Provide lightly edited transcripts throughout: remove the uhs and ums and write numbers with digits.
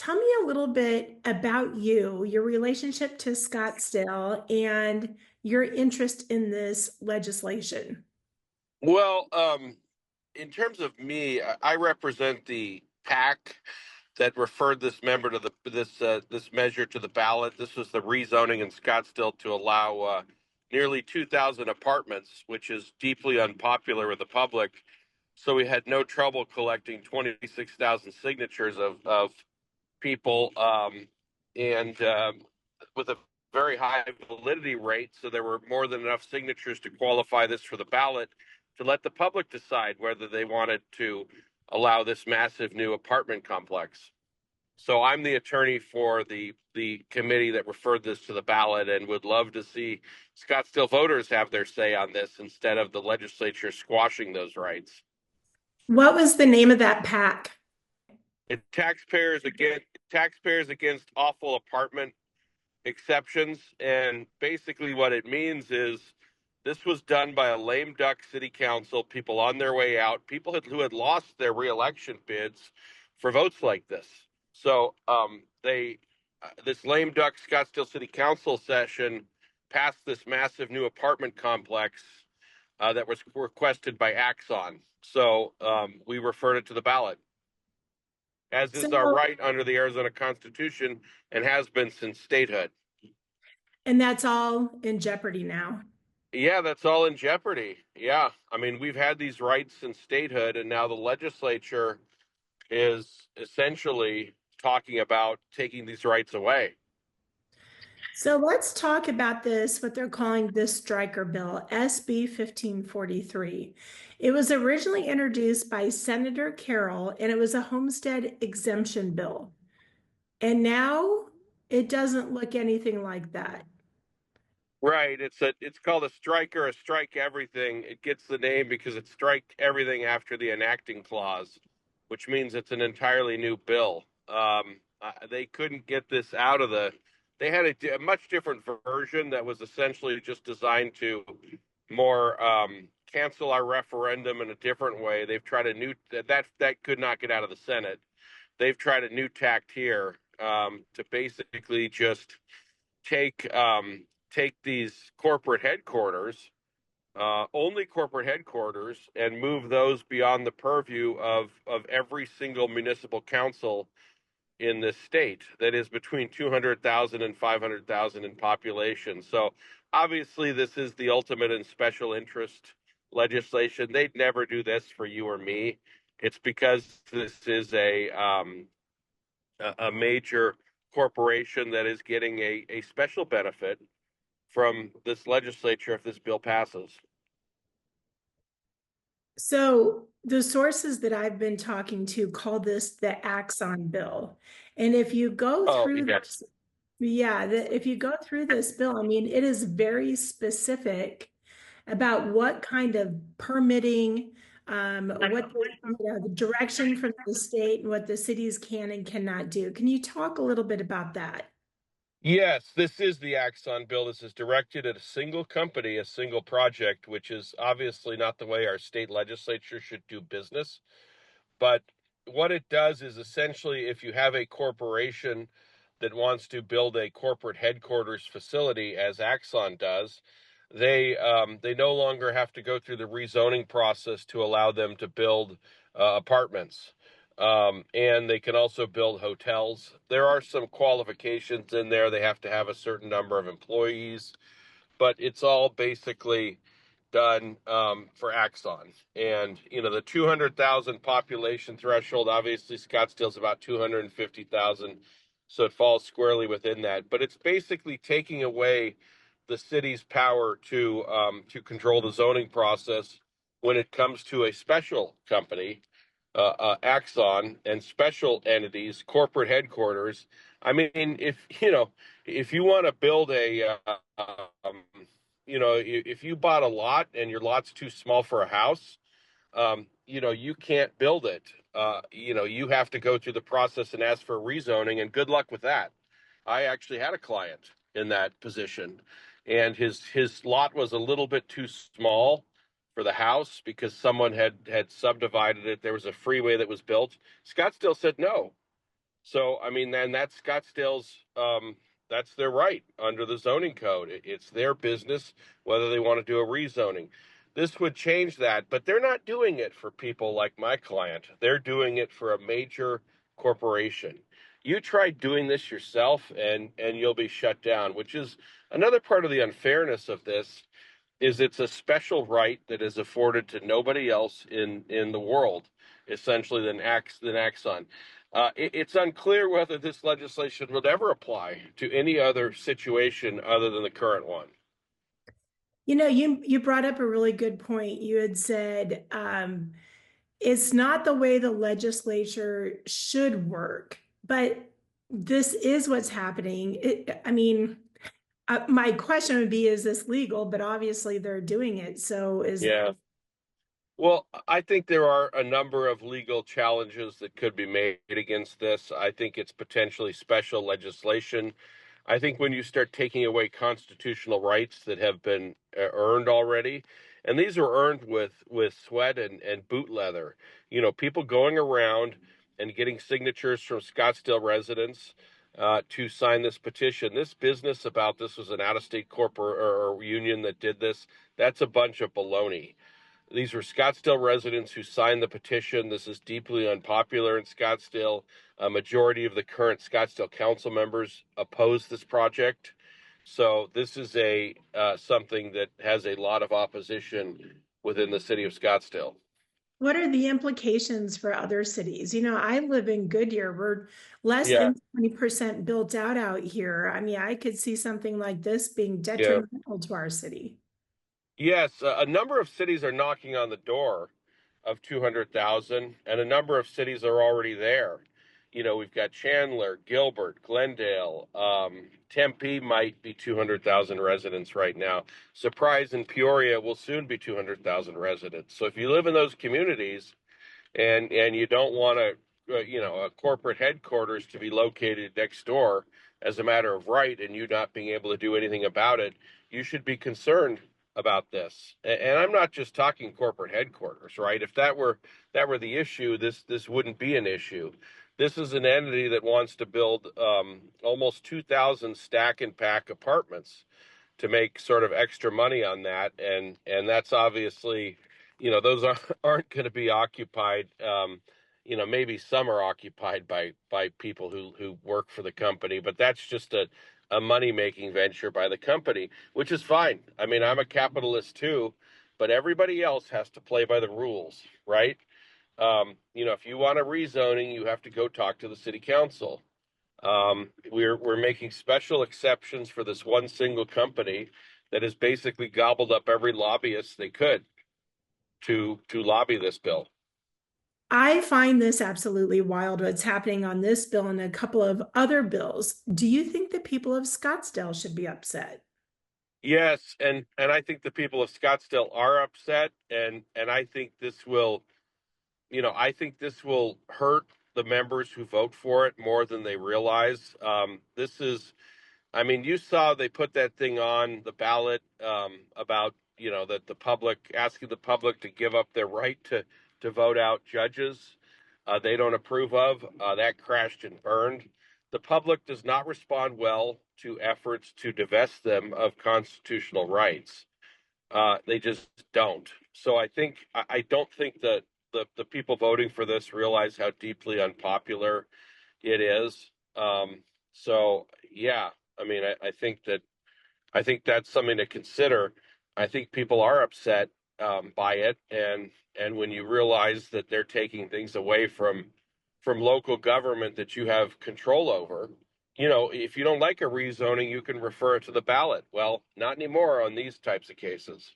Tell me a little bit about you, your relationship to Scottsdale, and your interest in this legislation. Well, in terms of me, I represent the PAC that referred this member to this measure to the ballot. This was the rezoning in Scottsdale to allow nearly 2,000 apartments, which is deeply unpopular with the public. So we had no trouble collecting 26,000 signatures of people, and with a very high validity rate. So there were more than enough signatures to qualify this for the ballot to let the public decide whether they wanted to allow this massive new apartment complex. So I'm the attorney for the committee that referred this to the ballot and would love to see Scottsdale voters have their say on this instead of the legislature squashing those rights. What was the name of that pack? And taxpayers against awful apartment exceptions. And basically what it means is this was done by a lame duck city council, people on their way out, who had lost their reelection bids for votes like this. So this lame duck Scottsdale City Council session passed this massive new apartment complex that was requested by Axon. So we referred it to the ballot, as is our So, right under the Arizona Constitution and has been since statehood. and that's all in jeopardy now. Yeah, that's all in jeopardy. Yeah. I mean, we've had these rights since statehood, and now the legislature is essentially talking about taking these rights away. So let's talk about this, what they're calling this striker bill, SB 1543. It was originally introduced by Senator Carroll, and it was a homestead exemption bill. And now it doesn't look anything like that. Right. It's called a striker, a strike everything. It gets the name because it strike everything after the enacting clause, which means it's an entirely new bill. They couldn't get this out of they had a much different version that was essentially just designed to more cancel our referendum in a different way. They've tried that could not get out of the Senate. They've tried a new tact here to basically just take take these corporate headquarters, only corporate headquarters, and move those beyond the purview of every single municipal council in this state that is between 200,000 and 500,000 in population. So obviously this is the ultimate in special interest legislation. They'd never do this for you or me. It's because this is a major corporation that is getting a special benefit from this legislature if this bill passes. So the sources that I've been talking to call this the Axon bill. And if you go Oh, through yes. this, yeah, if you go through this bill, I mean, it is very specific about what kind of permitting, what the direction from the state and what the cities can and cannot do. Can you talk a little bit about that? Yes, this is the Axon bill. This is directed at a single company, a single project, which is obviously not the way our state legislature should do business. But what it does is essentially if you have a corporation that wants to build a corporate headquarters facility, as Axon does, they no longer have to go through the rezoning process to allow them to build apartments. And they can also build hotels. There are some qualifications in there. They have to have a certain number of employees, but it's all basically done for Axon. And, the 200,000 population threshold, obviously Scottsdale's about 250,000. So it falls squarely within that. But it's basically taking away the city's power to control the zoning process when it comes to a special company, Axon, and special entities, corporate headquarters. I mean, if you want to build if you bought a lot and your lot's too small for a house, you can't build it. You have to go through the process and ask for rezoning, and good luck with that. I actually had a client in that position, and his lot was a little bit too small for the house because someone had subdivided it. There was a freeway that was built. Scottsdale said no. So, I mean, then that's Scottsdale's, that's their right under the zoning code. It's their business whether they want to do a rezoning. This would change that, but they're not doing it for people like my client. They're doing it for a major corporation. You try doing this yourself and you'll be shut down, which is another part of the unfairness of this is it's a special right that is afforded to nobody else in the world, essentially than Axon. It's unclear whether this legislation would ever apply to any other situation other than the current one. You brought up a really good point. You had said it's not the way the legislature should work, but this is what's happening. My question would be, is this legal? But obviously they're doing it. So is Yeah. Well, I think there are a number of legal challenges that could be made against this. I think it's potentially special legislation. I think when you start taking away constitutional rights that have been earned already, and these are earned with sweat and boot leather, people going around and getting signatures from Scottsdale residents to sign this petition. This business about this was an out-of-state corporate or union that did this, that's a bunch of baloney. These were Scottsdale residents who signed the petition. This is deeply unpopular in Scottsdale. A majority of the current Scottsdale council members oppose this project. So this is a something that has a lot of opposition within the city of Scottsdale. what are the implications for other cities? I live in Goodyear. We're less Yeah, than 20% built out here. I mean, I could see something like this being yeah. detrimental to our city. Yes, a number of cities are knocking on the door of 200,000, and a number of cities are already there. We've got Chandler, Gilbert, Glendale, Tempe might be 200,000 residents right now. Surprise in Peoria will soon be 200,000 residents. So if you live in those communities, and you don't want a corporate headquarters to be located next door as a matter of right, and you not being able to do anything about it, you should be concerned about this. And I'm not just talking corporate headquarters, right? If that were the issue, this wouldn't be an issue. This is an entity that wants to build almost 2,000 stack and pack apartments to make sort of extra money on that, and that's obviously, those aren't going to be occupied. Maybe some are occupied by people who work for the company, but that's just a money making venture by the company, which is fine. I mean, I'm a capitalist too, but everybody else has to play by the rules, right? If you want a rezoning, you have to go talk to the city council. We're making special exceptions for this one single company that has basically gobbled up every lobbyist they could to lobby this bill. I find this absolutely wild what's happening on this bill and a couple of other bills. Do you think the people of Scottsdale should be upset? Yes, and I think the people of Scottsdale are upset, and I think this will hurt the members who vote for it more than they realize. This is I mean, you saw they put that thing on the ballot about, that the public, asking the public to give up their right to vote out judges they don't approve of. That crashed and burned. The public does not respond well to efforts to divest them of constitutional rights. They just don't. So I don't think that the people voting for this realize how deeply unpopular it is. So yeah, I mean, I think that's something to consider. I think people are upset by it, and when you realize that they're taking things away from local government that you have control over, if you don't like a rezoning, you can refer it to the ballot. Well, not anymore on these types of cases.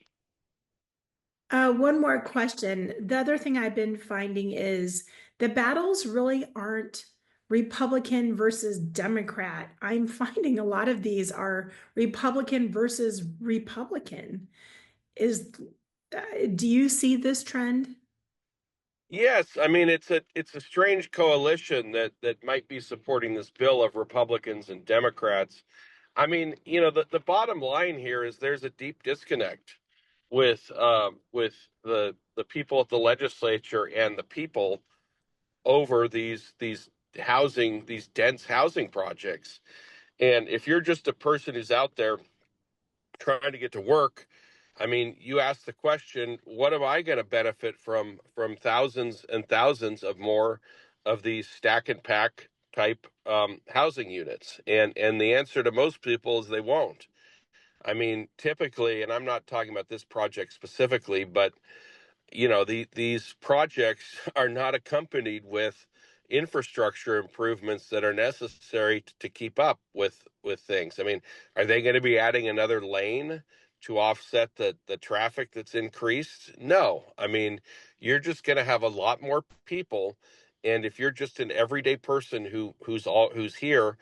One more question. The other thing I've been finding is the battles really aren't Republican versus Democrat. I'm finding a lot of these are Republican versus Republican. Is Do you see this trend? Yes, I mean it's a strange coalition that might be supporting this bill of Republicans and Democrats. I mean, the bottom line here is there's a deep disconnect with the people at the legislature and the people over these housing, these dense housing projects. And if you're just a person who's out there trying to get to work, I mean, you ask the question, what am I going to benefit from thousands and thousands of more of these stack and pack type housing units? And the answer to most people is they won't. I mean, typically, and I'm not talking about this project specifically, but these projects are not accompanied with infrastructure improvements that are necessary to keep up with things. I mean, are they going to be adding another lane to offset the traffic that's increased? No. I mean, you're just going to have a lot more people, and if you're just an everyday person who's here,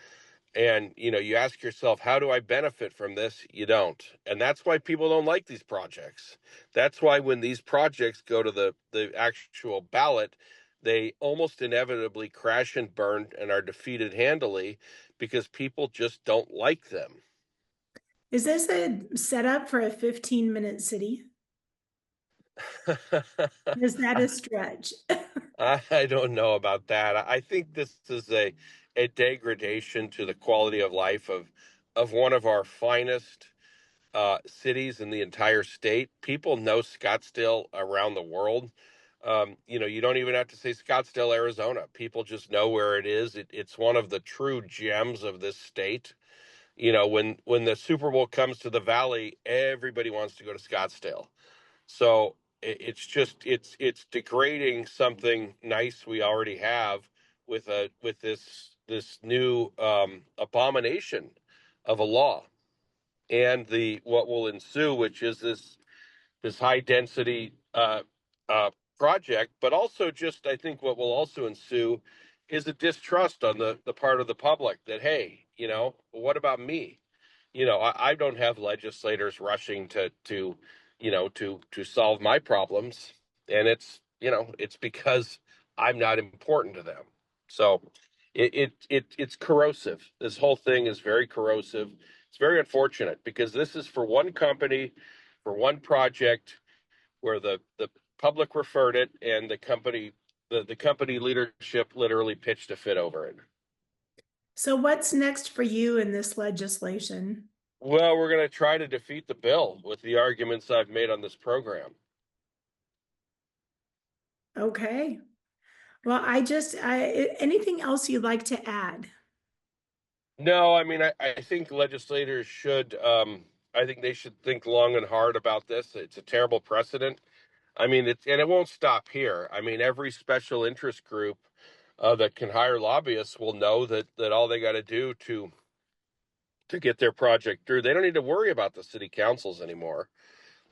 and you ask yourself, how do I benefit from this? You don't. And that's why people don't like these projects. That's why when these projects go to the actual ballot, they almost inevitably crash and burn and are defeated handily because people just don't like them. Is this a setup for a 15-minute city? Is that a stretch? I don't know about that. I think this is a degradation to the quality of life of one of our finest cities in the entire state. People know Scottsdale around the world. You don't even have to say Scottsdale, Arizona. People just know where it is. It's one of the true gems of this state. When the Super Bowl comes to the Valley, everybody wants to go to Scottsdale. So it's degrading something nice we already have with this new abomination of a law and the what will ensue, which is this high density uh, project, but also just I think what will also ensue is a distrust on the part of the public that, hey, what about me? I don't have legislators rushing to solve my problems, and it's because I'm not important to them. So it's corrosive. This whole thing is very corrosive. It's very unfortunate because this is for one company, for one project where the public referred it, and the company leadership literally pitched a fit over it. So what's next for you in this legislation? Well, we're going to try to defeat the bill with the arguments I've made on this program. Okay. Well, anything else you'd like to add? No, I mean, I think legislators should, I think they should think long and hard about this. It's a terrible precedent. I mean, and it won't stop here. I mean, every special interest group that can hire lobbyists will know that all they got to do to get their project through, they don't need to worry about the city councils anymore.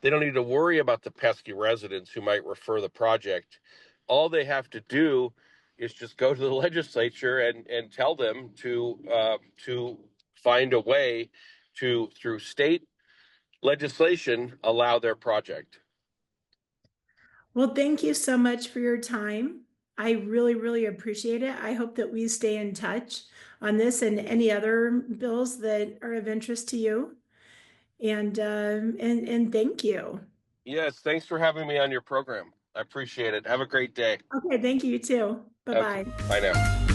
They don't need to worry about the pesky residents who might refer the project. All they have to do is just go to the legislature and tell them to find a way to, through state legislation, allow their project. Well, thank you so much for your time. I really, really appreciate it. I hope that we stay in touch on this and any other bills that are of interest to you. And thank you. Yes, thanks for having me on your program. I appreciate it. Have a great day. Okay, thank you too. Okay, Bye-bye. bye now.